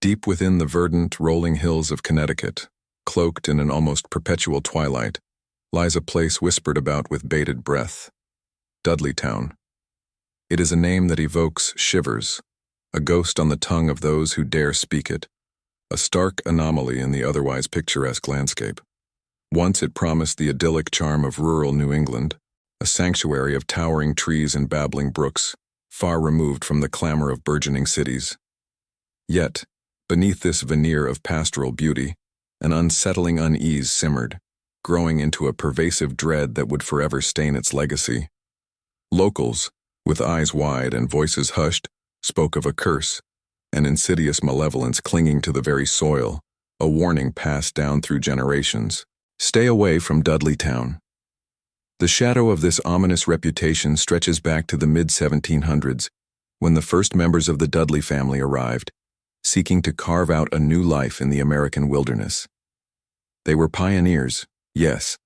Deep within the verdant, rolling hills of Connecticut, cloaked in an almost perpetual twilight, lies a place whispered about with bated breath, Dudleytown. It is a name that evokes shivers, a ghost on the tongue of those who dare speak it, a stark anomaly in the otherwise picturesque landscape. Once it promised the idyllic charm of rural New England, a sanctuary of towering trees and babbling brooks, far removed from the clamor of burgeoning cities. Yet, beneath this veneer of pastoral beauty, an unsettling unease simmered, growing into a pervasive dread that would forever stain its legacy. Locals, with eyes wide and voices hushed, spoke of a curse, an insidious malevolence clinging to the very soil, a warning passed down through generations. Stay away from Dudleytown. The shadow of this ominous reputation stretches back to the mid-1700s, when the first members of the Dudley family arrived, seeking to carve out a new life in the American wilderness. They were pioneers, yes,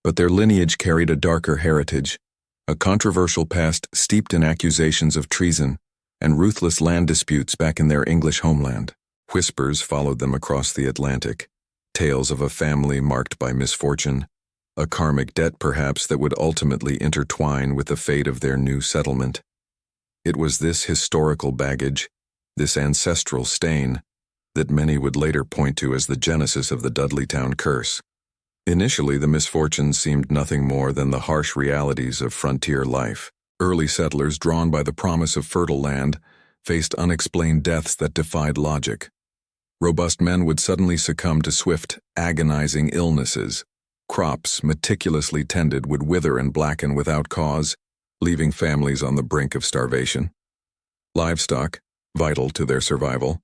but their lineage carried a darker heritage, a controversial past steeped in accusations of treason and ruthless land disputes back in their English homeland. Whispers followed them across the Atlantic, tales of a family marked by misfortune, a karmic debt perhaps that would ultimately intertwine with the fate of their new settlement. It was this historical baggage, this ancestral stain, that many would later point to as the genesis of the Dudleytown curse. Initially, the misfortunes seemed nothing more than the harsh realities of frontier life. Early settlers, drawn by the promise of fertile land, faced unexplained deaths that defied logic. Robust men would suddenly succumb to swift, agonizing illnesses. Crops, meticulously tended, would wither and blacken without cause, leaving families on the brink of starvation. Livestock, vital to their survival,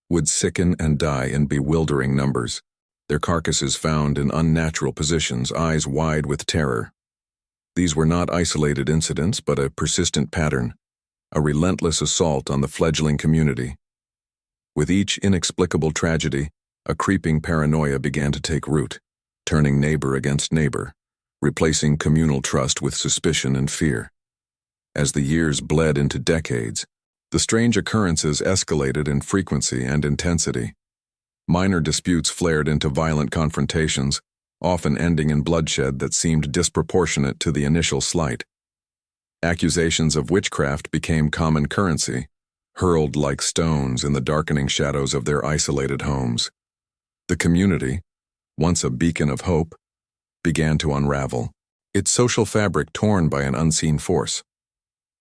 would sicken and die in bewildering numbers, their carcasses found in unnatural positions, eyes wide with terror. These were not isolated incidents, but a persistent pattern, a relentless assault on the fledgling community. With each inexplicable tragedy, a creeping paranoia began to take root, turning neighbor against neighbor, replacing communal trust with suspicion and fear. As the years bled into decades, the strange occurrences escalated in frequency and intensity. Minor disputes flared into violent confrontations, often ending in bloodshed that seemed disproportionate to the initial slight. Accusations of witchcraft became common currency, hurled like stones in the darkening shadows of their isolated homes. The community, once a beacon of hope, began to unravel, its social fabric torn by an unseen force.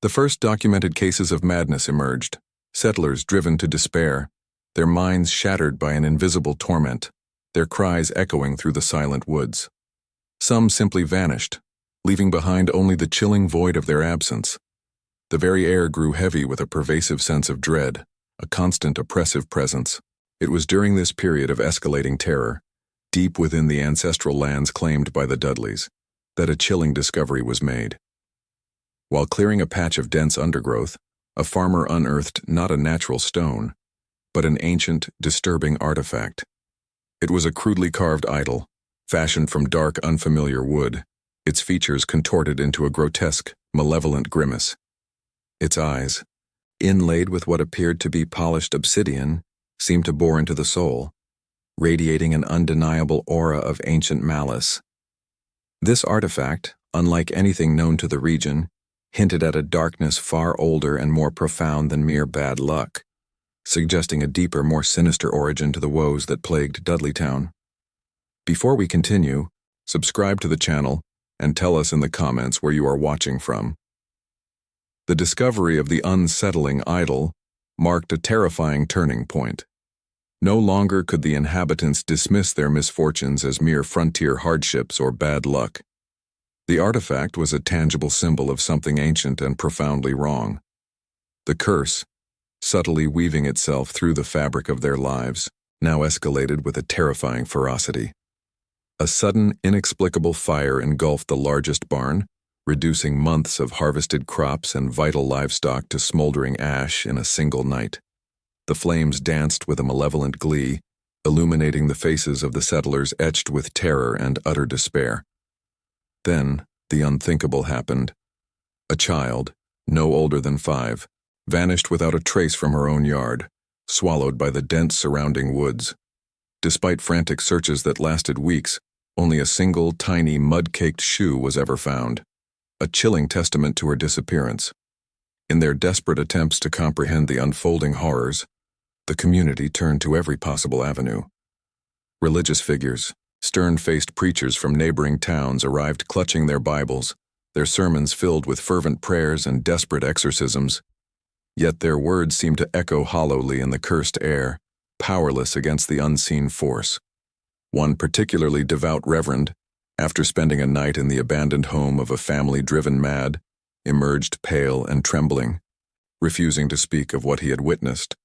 The first documented cases of madness emerged, settlers driven to despair, their minds shattered by an invisible torment, their cries echoing through the silent woods. Some simply vanished, leaving behind only the chilling void of their absence. The very air grew heavy with a pervasive sense of dread, a constant oppressive presence. It was during this period of escalating terror, deep within the ancestral lands claimed by the Dudleys, that a chilling discovery was made. While clearing a patch of dense undergrowth, a farmer unearthed not a natural stone, but an ancient, disturbing artifact. It was a crudely carved idol, fashioned from dark, unfamiliar wood, its features contorted into a grotesque, malevolent grimace. Its eyes, inlaid with what appeared to be polished obsidian, seemed to bore into the soul, radiating an undeniable aura of ancient malice. This artifact, unlike anything known to the region, hinted at a darkness far older and more profound than mere bad luck, suggesting a deeper, more sinister origin to the woes that plagued Dudleytown. Before we continue, subscribe to the channel and tell us in the comments where you are watching from. The discovery of the unsettling idol marked a terrifying turning point. No longer could the inhabitants dismiss their misfortunes as mere frontier hardships or bad luck. The artifact was a tangible symbol of something ancient and profoundly wrong. The curse, subtly weaving itself through the fabric of their lives, now escalated with a terrifying ferocity. A sudden, inexplicable fire engulfed the largest barn, reducing months of harvested crops and vital livestock to smoldering ash in a single night. The flames danced with a malevolent glee, illuminating the faces of the settlers etched with terror and utter despair. Then, the unthinkable happened. A child, no older than 5, vanished without a trace from her own yard, swallowed by the dense surrounding woods. Despite frantic searches that lasted weeks, only a single tiny mud-caked shoe was ever found, a chilling testament to her disappearance. In their desperate attempts to comprehend the unfolding horrors, the community turned to every possible avenue. Religious figures, stern-faced preachers from neighboring towns arrived clutching their Bibles, their sermons filled with fervent prayers and desperate exorcisms. Yet their words seemed to echo hollowly in the cursed air, powerless against the unseen force. One particularly devout reverend, after spending a night in the abandoned home of a family driven mad, emerged pale and trembling, refusing to speak of what he had witnessed,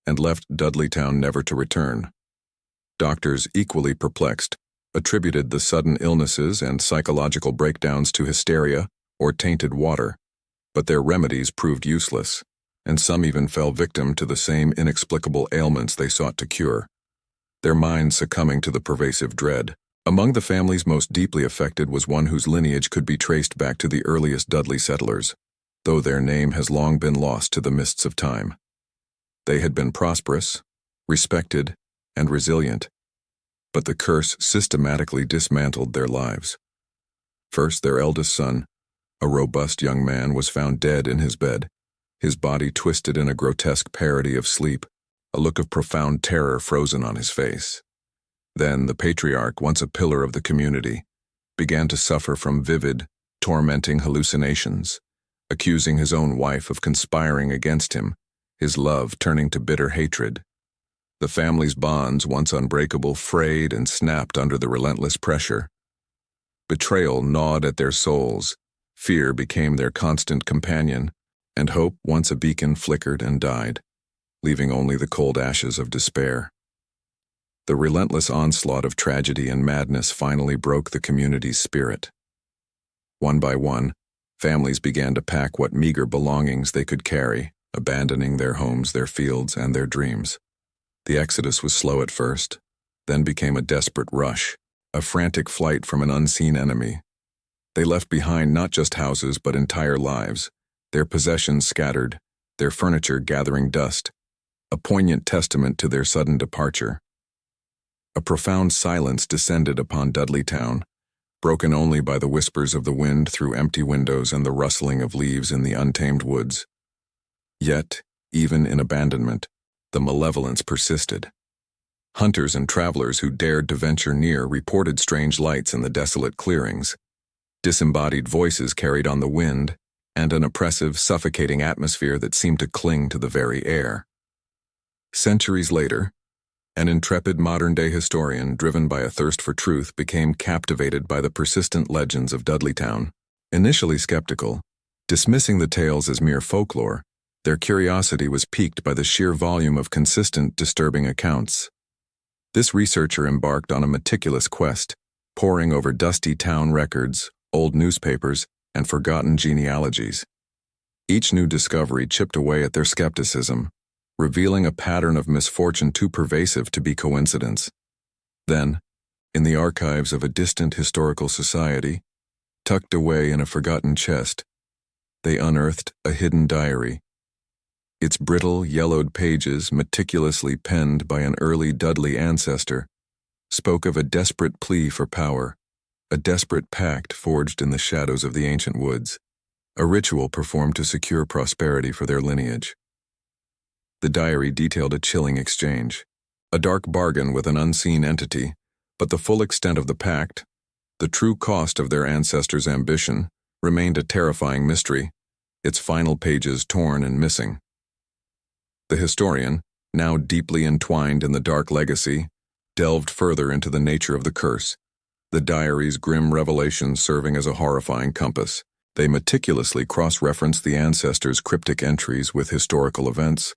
and left Dudleytown never to return. Doctors, equally perplexed, attributed the sudden illnesses and psychological breakdowns to hysteria or tainted water, but their remedies proved useless, and some even fell victim to the same inexplicable ailments they sought to cure, their minds succumbing to the pervasive dread. Among the families most deeply affected was one whose lineage could be traced back to the earliest Dudley settlers, though their name has long been lost to the mists of time. They had been prosperous, respected, and resilient, but the curse systematically dismantled their lives. First, their eldest son, a robust young man, was found dead in his bed, his body twisted in a grotesque parody of sleep, a look of profound terror frozen on his face. Then the patriarch, once a pillar of the community, began to suffer from vivid, tormenting hallucinations, accusing his own wife of conspiring against him, his love turning to bitter hatred. The family's bonds, once unbreakable, frayed and snapped under the relentless pressure. Betrayal gnawed at their souls, fear became their constant companion, and hope, once a beacon, flickered and died, leaving only the cold ashes of despair. The relentless onslaught of tragedy and madness finally broke the community's spirit. One by one, families began to pack what meager belongings they could carry, abandoning their homes, their fields, and their dreams. The exodus was slow at first, then became a desperate rush, a frantic flight from an unseen enemy. They left behind not just houses but entire lives, their possessions scattered, their furniture gathering dust, a poignant testament to their sudden departure. A profound silence descended upon Dudleytown, broken only by the whispers of the wind through empty windows and the rustling of leaves in the untamed woods. Yet, even in abandonment, the malevolence persisted. Hunters and travelers who dared to venture near reported strange lights in the desolate clearings. Disembodied voices carried on the wind, and an oppressive, suffocating atmosphere that seemed to cling to the very air. Centuries later, an intrepid modern-day historian driven by a thirst for truth became captivated by the persistent legends of Dudleytown. Initially skeptical, dismissing the tales as mere folklore, their curiosity was piqued by the sheer volume of consistent, disturbing accounts. This researcher embarked on a meticulous quest, poring over dusty town records, old newspapers, and forgotten genealogies. Each new discovery chipped away at their skepticism, revealing a pattern of misfortune too pervasive to be coincidence. Then, in the archives of a distant historical society, tucked away in a forgotten chest, they unearthed a hidden diary. Its brittle, yellowed pages, meticulously penned by an early Dudley ancestor, spoke of a desperate plea for power, a desperate pact forged in the shadows of the ancient woods, a ritual performed to secure prosperity for their lineage. The diary detailed a chilling exchange, a dark bargain with an unseen entity, but the full extent of the pact, the true cost of their ancestors' ambition, remained a terrifying mystery, its final pages torn and missing. The historian, now deeply entwined in the dark legacy, delved further into the nature of the curse, the diary's grim revelations serving as a horrifying compass. They meticulously cross-referenced the ancestors' cryptic entries with historical events,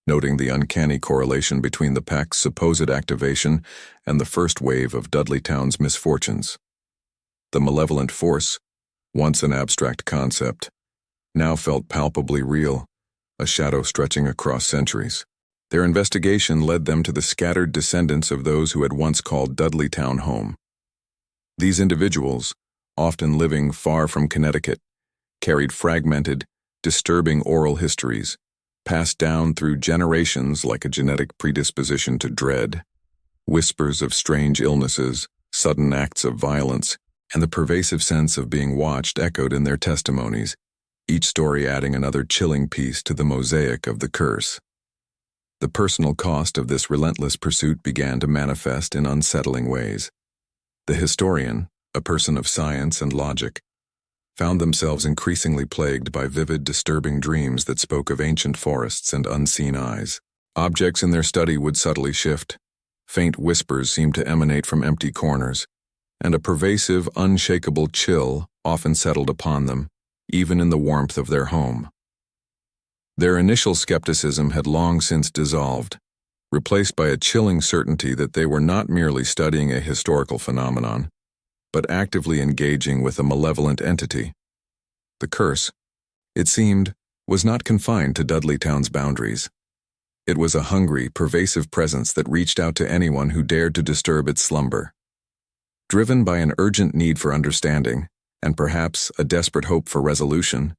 noting the uncanny correlation between the pact's supposed activation and the first wave of Dudleytown's misfortunes. The malevolent force, once an abstract concept, now felt palpably real, a shadow stretching across centuries. Their investigation led them to the scattered descendants of those who had once called Dudleytown home. These individuals, often living far from Connecticut, carried fragmented, disturbing oral histories, passed down through generations like a genetic predisposition to dread. Whispers of strange illnesses, sudden acts of violence, and the pervasive sense of being watched echoed in their testimonies, each story adding another chilling piece to the mosaic of the curse. The personal cost of this relentless pursuit began to manifest in unsettling ways. The historian, a person of science and logic, found themselves increasingly plagued by vivid, disturbing dreams that spoke of ancient forests and unseen eyes. Objects in their study would subtly shift. Faint whispers seemed to emanate from empty corners, and a pervasive, unshakable chill often settled upon them, even in the warmth of their home. Their initial skepticism had long since dissolved, replaced by a chilling certainty that they were not merely studying a historical phenomenon, but actively engaging with a malevolent entity. The curse, it seemed, was not confined to Dudleytown's boundaries. It was a hungry, pervasive presence that reached out to anyone who dared to disturb its slumber. Driven by an urgent need for understanding, and perhaps a desperate hope for resolution,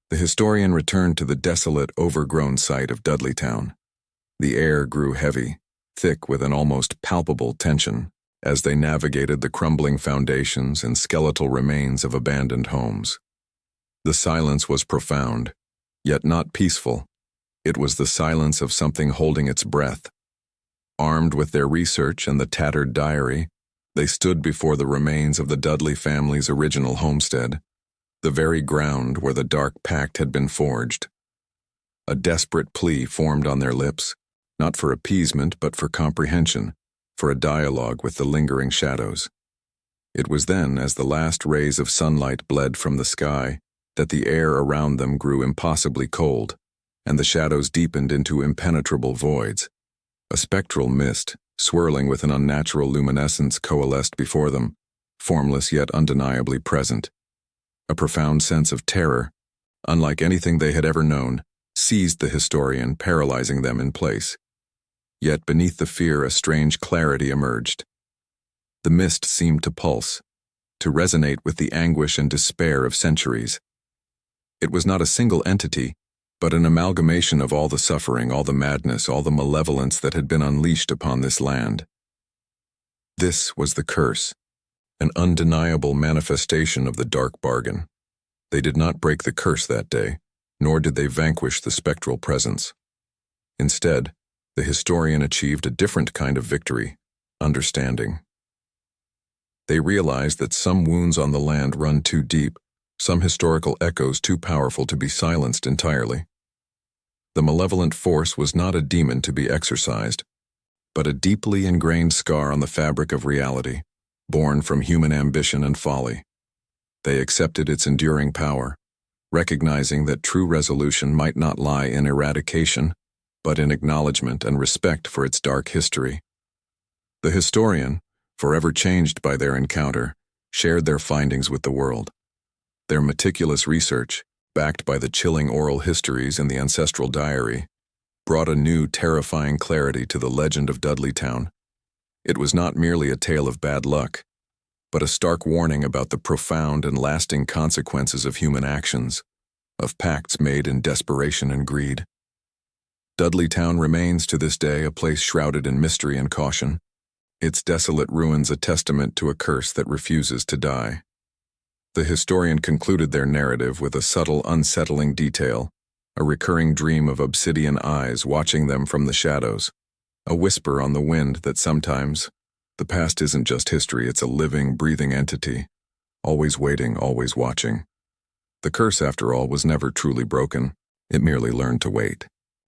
the historian returned to the desolate, overgrown site of Dudleytown. The air grew heavy, thick with an almost palpable tension, as they navigated the crumbling foundations and skeletal remains of abandoned homes. The silence was profound, yet not peaceful. It was the silence of something holding its breath. Armed with their research and the tattered diary, they stood before the remains of the Dudley family's original homestead, the very ground where the dark pact had been forged. A desperate plea formed on their lips, not for appeasement but for comprehension, for a dialogue with the lingering shadows. It was then, as the last rays of sunlight bled from the sky, that the air around them grew impossibly cold, and the shadows deepened into impenetrable voids. A spectral mist, swirling with an unnatural luminescence, coalesced before them, formless yet undeniably present. A profound sense of terror, unlike anything they had ever known, seized the historian, paralyzing them in place. Yet beneath the fear a strange clarity emerged. The mist seemed to pulse, to resonate with the anguish and despair of centuries. It was not a single entity, but an amalgamation of all the suffering, all the madness, all the malevolence that had been unleashed upon this land. This was the curse, an undeniable manifestation of the dark bargain. They did not break the curse that day, nor did they vanquish the spectral presence. Instead, the historian achieved a different kind of victory, understanding. They realized that some wounds on the land run too deep, some historical echoes too powerful to be silenced entirely. The malevolent force was not a demon to be exorcised, but a deeply ingrained scar on the fabric of reality, born from human ambition and folly. They accepted its enduring power, recognizing that true resolution might not lie in eradication, but in acknowledgement and respect for its dark history. The historian, forever changed by their encounter, shared their findings with the world. Their meticulous research, backed by the chilling oral histories in the ancestral diary, brought a new, terrifying clarity to the legend of Dudleytown. It was not merely a tale of bad luck, but a stark warning about the profound and lasting consequences of human actions, of pacts made in desperation and greed. Dudleytown remains to this day a place shrouded in mystery and caution, its desolate ruins a testament to a curse that refuses to die. The historian concluded their narrative with a subtle, unsettling detail, a recurring dream of obsidian eyes watching them from the shadows, a whisper on the wind that sometimes the past isn't just history, it's a living, breathing entity, always waiting, always watching. The curse, after all, was never truly broken. It merely learned to wait.